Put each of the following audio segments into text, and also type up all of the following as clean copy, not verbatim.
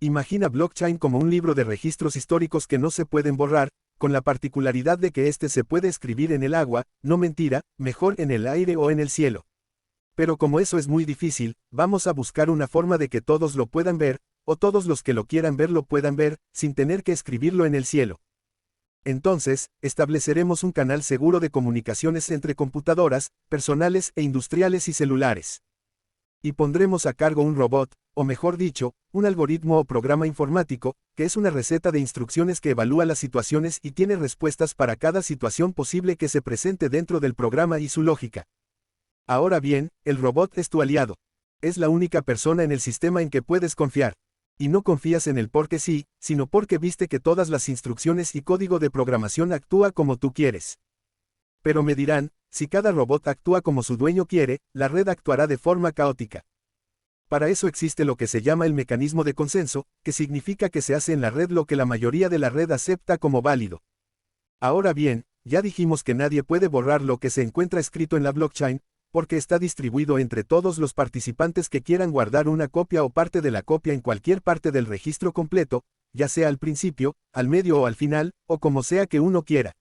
Imagina blockchain como un libro de registros históricos que no se pueden borrar, con la particularidad de que este se puede escribir en el agua, no mentira, mejor en el aire o en el cielo. Pero como eso es muy difícil, vamos a buscar una forma de que todos lo puedan ver, o todos los que lo quieran ver lo puedan ver, sin tener que escribirlo en el cielo. Entonces, estableceremos un canal seguro de comunicaciones entre computadoras, personales e industriales y celulares. Y pondremos a cargo un robot, o mejor dicho, un algoritmo o programa informático, que es una receta de instrucciones que evalúa las situaciones y tiene respuestas para cada situación posible que se presente dentro del programa y su lógica. Ahora bien, el robot es tu aliado. Es la única persona en el sistema en que puedes confiar. Y no confías en él porque sí, sino porque viste que todas las instrucciones y código de programación actúa como tú quieres. Pero me dirán, si cada robot actúa como su dueño quiere, la red actuará de forma caótica. Para eso existe lo que se llama el mecanismo de consenso, que significa que se hace en la red lo que la mayoría de la red acepta como válido. Ahora bien, ya dijimos que nadie puede borrar lo que se encuentra escrito en la blockchain, porque está distribuido entre todos los participantes que quieran guardar una copia o parte de la copia en cualquier parte del registro completo, ya sea al principio, al medio o al final, o como sea que uno quiera.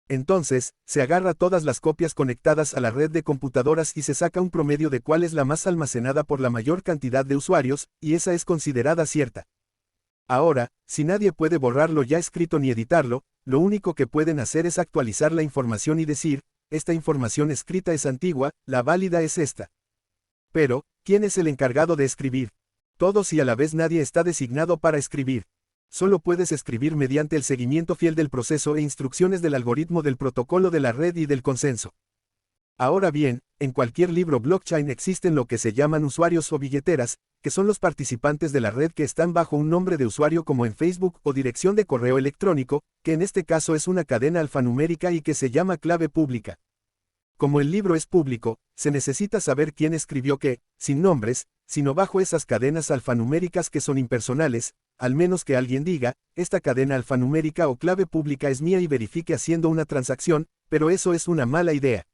Entonces, se agarra todas las copias conectadas a la red de computadoras y se saca un promedio de cuál es la más almacenada por la mayor cantidad de usuarios, y esa es considerada cierta. Ahora, si nadie puede borrarlo ya escrito ni editarlo, lo único que pueden hacer es actualizar la información y decir, esta información escrita es antigua, la válida es esta. Pero, ¿quién es el encargado de escribir? Todos y a la vez nadie está designado para escribir. Solo puedes escribir mediante el seguimiento fiel del proceso e instrucciones del algoritmo del protocolo de la red y del consenso. Ahora bien, en cualquier libro blockchain existen lo que se llaman usuarios o billeteras, que son los participantes de la red que están bajo un nombre de usuario como en Facebook o dirección de correo electrónico, que en este caso es una cadena alfanumérica y que se llama clave pública. Como el libro es público, se necesita saber quién escribió qué, sin nombres, sino bajo esas cadenas alfanuméricas que son impersonales, al menos que alguien diga, esta cadena alfanumérica o clave pública es mía y verifique haciendo una transacción, pero eso es una mala idea.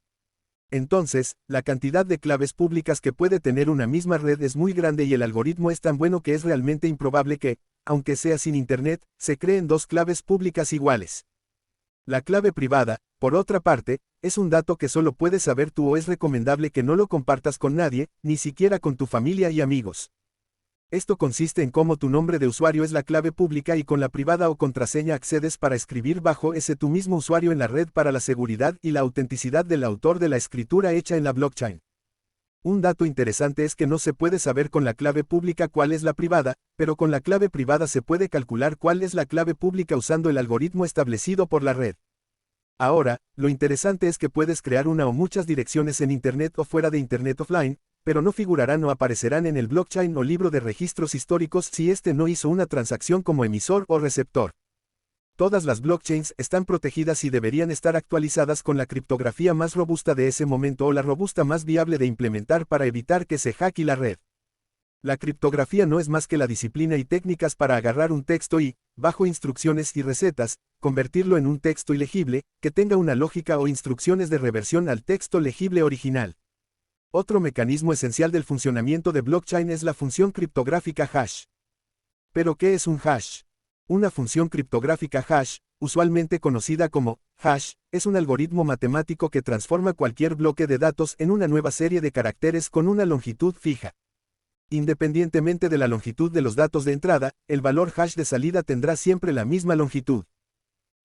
Entonces, la cantidad de claves públicas que puede tener una misma red es muy grande y el algoritmo es tan bueno que es realmente improbable que, aunque sea sin Internet, se creen dos claves públicas iguales. La clave privada, por otra parte, es un dato que solo puedes saber tú o es recomendable que no lo compartas con nadie, ni siquiera con tu familia y amigos. Esto consiste en cómo tu nombre de usuario es la clave pública y con la privada o contraseña accedes para escribir bajo ese tu mismo usuario en la red para la seguridad y la autenticidad del autor de la escritura hecha en la blockchain. Un dato interesante es que no se puede saber con la clave pública cuál es la privada, pero con la clave privada se puede calcular cuál es la clave pública usando el algoritmo establecido por la red. Ahora, lo interesante es que puedes crear una o muchas direcciones en Internet o fuera de Internet offline, pero no figurarán o aparecerán en el blockchain o libro de registros históricos si éste no hizo una transacción como emisor o receptor. Todas las blockchains están protegidas y deberían estar actualizadas con la criptografía más robusta de ese momento o la robusta más viable de implementar para evitar que se hackee la red. La criptografía no es más que la disciplina y técnicas para agarrar un texto y, bajo instrucciones y recetas, convertirlo en un texto ilegible, que tenga una lógica o instrucciones de reversión al texto legible original. Otro mecanismo esencial del funcionamiento de blockchain es la función criptográfica hash. ¿Pero qué es un hash? Una función criptográfica hash, usualmente conocida como hash, es un algoritmo matemático que transforma cualquier bloque de datos en una nueva serie de caracteres con una longitud fija. Independientemente de la longitud de los datos de entrada, el valor hash de salida tendrá siempre la misma longitud.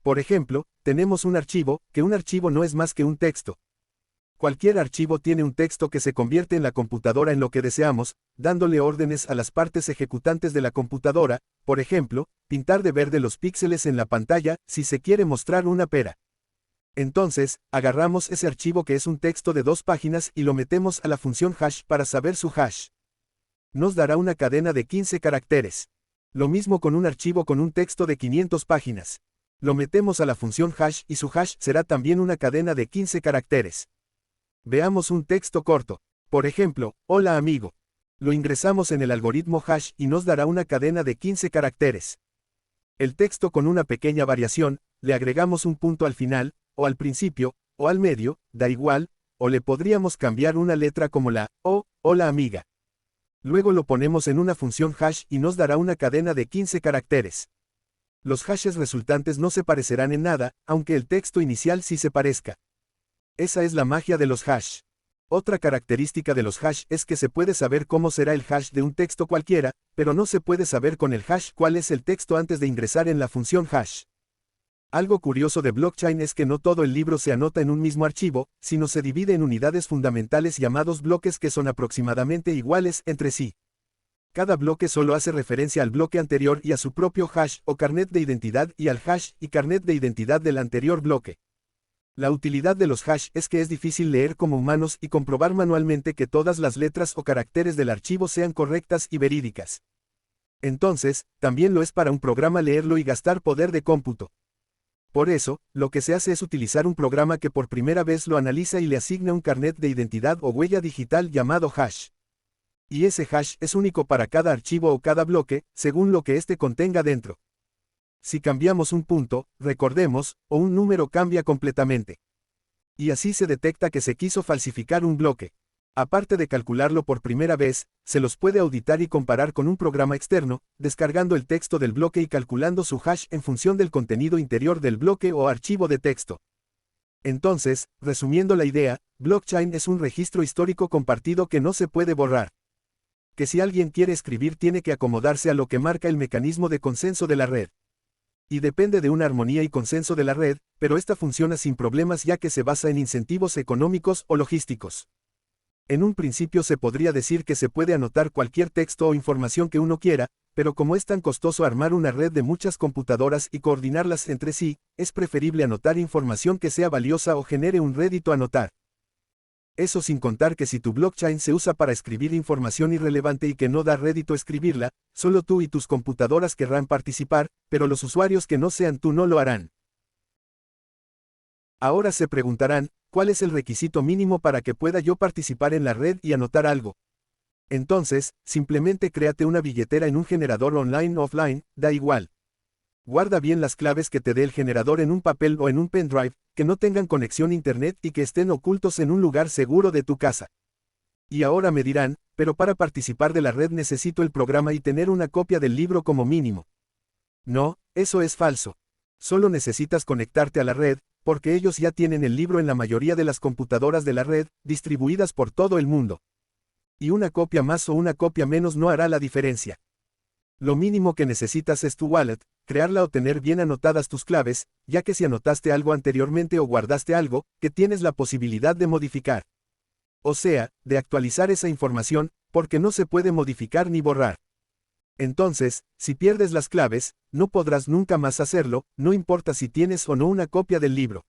Por ejemplo, tenemos un archivo, que un archivo no es más que un texto. Cualquier archivo tiene un texto que se convierte en la computadora en lo que deseamos, dándole órdenes a las partes ejecutantes de la computadora, por ejemplo, pintar de verde los píxeles en la pantalla si se quiere mostrar una pera. Entonces, agarramos ese archivo que es un texto de 2 páginas y lo metemos a la función hash para saber su hash. Nos dará una cadena de 15 caracteres. Lo mismo con un archivo con un texto de 500 páginas. Lo metemos a la función hash y su hash será también una cadena de 15 caracteres. Veamos un texto corto. Por ejemplo, hola amigo. Lo ingresamos en el algoritmo hash y nos dará una cadena de 15 caracteres. El texto con una pequeña variación, le agregamos un punto al final, o al principio, o al medio, da igual, o le podríamos cambiar una letra como la O, hola amiga. Luego lo ponemos en una función hash y nos dará una cadena de 15 caracteres. Los hashes resultantes no se parecerán en nada, aunque el texto inicial sí se parezca. Esa es la magia de los hash. Otra característica de los hash es que se puede saber cómo será el hash de un texto cualquiera, pero no se puede saber con el hash cuál es el texto antes de ingresar en la función hash. Algo curioso de blockchain es que no todo el libro se anota en un mismo archivo, sino se divide en unidades fundamentales llamados bloques que son aproximadamente iguales entre sí. Cada bloque solo hace referencia al bloque anterior y a su propio hash o carnet de identidad y al hash y carnet de identidad del anterior bloque. La utilidad de los hash es que es difícil leer como humanos y comprobar manualmente que todas las letras o caracteres del archivo sean correctas y verídicas. Entonces, también lo es para un programa leerlo y gastar poder de cómputo. Por eso, lo que se hace es utilizar un programa que por primera vez lo analiza y le asigna un carnet de identidad o huella digital llamado hash. Y ese hash es único para cada archivo o cada bloque, según lo que éste contenga dentro. Si cambiamos un punto, recordemos, o un número cambia completamente. Y así se detecta que se quiso falsificar un bloque. Aparte de calcularlo por primera vez, se los puede auditar y comparar con un programa externo, descargando el texto del bloque y calculando su hash en función del contenido interior del bloque o archivo de texto. Entonces, resumiendo la idea, blockchain es un registro histórico compartido que no se puede borrar. Que si alguien quiere escribir tiene que acomodarse a lo que marca el mecanismo de consenso de la red. Y depende de una armonía y consenso de la red, pero esta funciona sin problemas ya que se basa en incentivos económicos o logísticos. En un principio se podría decir que se puede anotar cualquier texto o información que uno quiera, pero como es tan costoso armar una red de muchas computadoras y coordinarlas entre sí, es preferible anotar información que sea valiosa o genere un rédito anotar. Eso sin contar que si tu blockchain se usa para escribir información irrelevante y que no da rédito escribirla, solo tú y tus computadoras querrán participar, pero los usuarios que no sean tú no lo harán. Ahora se preguntarán, ¿cuál es el requisito mínimo para que pueda yo participar en la red y anotar algo? Entonces, simplemente créate una billetera en un generador online o offline, da igual. Guarda bien las claves que te dé el generador en un papel o en un pendrive, que no tengan conexión a internet y que estén ocultos en un lugar seguro de tu casa. Y ahora me dirán, pero para participar de la red necesito el programa y tener una copia del libro como mínimo. No, eso es falso. Solo necesitas conectarte a la red, porque ellos ya tienen el libro en la mayoría de las computadoras de la red, distribuidas por todo el mundo. Y una copia más o una copia menos no hará la diferencia. Lo mínimo que necesitas es tu wallet, crearla o tener bien anotadas tus claves, ya que si anotaste algo anteriormente o guardaste algo, que tienes la posibilidad de modificar. O sea, de actualizar esa información, porque no se puede modificar ni borrar. Entonces, si pierdes las claves, no podrás nunca más hacerlo, no importa si tienes o no una copia del libro.